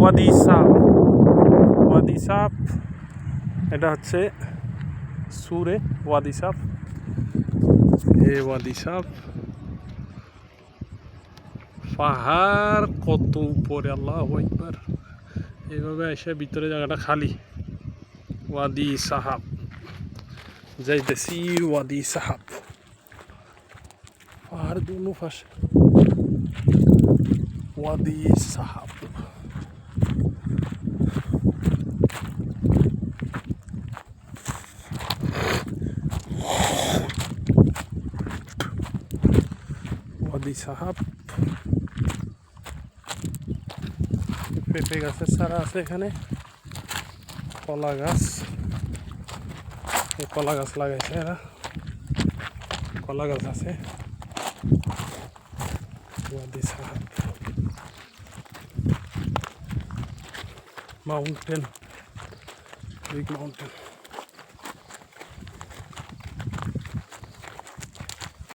ওয়াদি সাফ। ওয়াদি সাফ এটা হচ্ছে সুরে ওয়াদি সাফ। এই ওয়াদি সাফ পাহাড় কত উপরে, আল্লাহু আকবার। এইভাবে এসে ভিতরে জায়গাটা খালি। ওয়াদি সাহাব যাইতেছি, ওয়াদি সাহাব পাহাড় দুনো পাশে ওয়াদি সাহাব। ওয়াদি সাহাব পেঁপে গাছের চারা আছে এখানে, কলা গাছ, এই কলা গাছ লাগাইছে এরা, কলা গাছ আছে। ওয়াদি সাহাব মাউন্টেন, বিগ মাউন্টেন।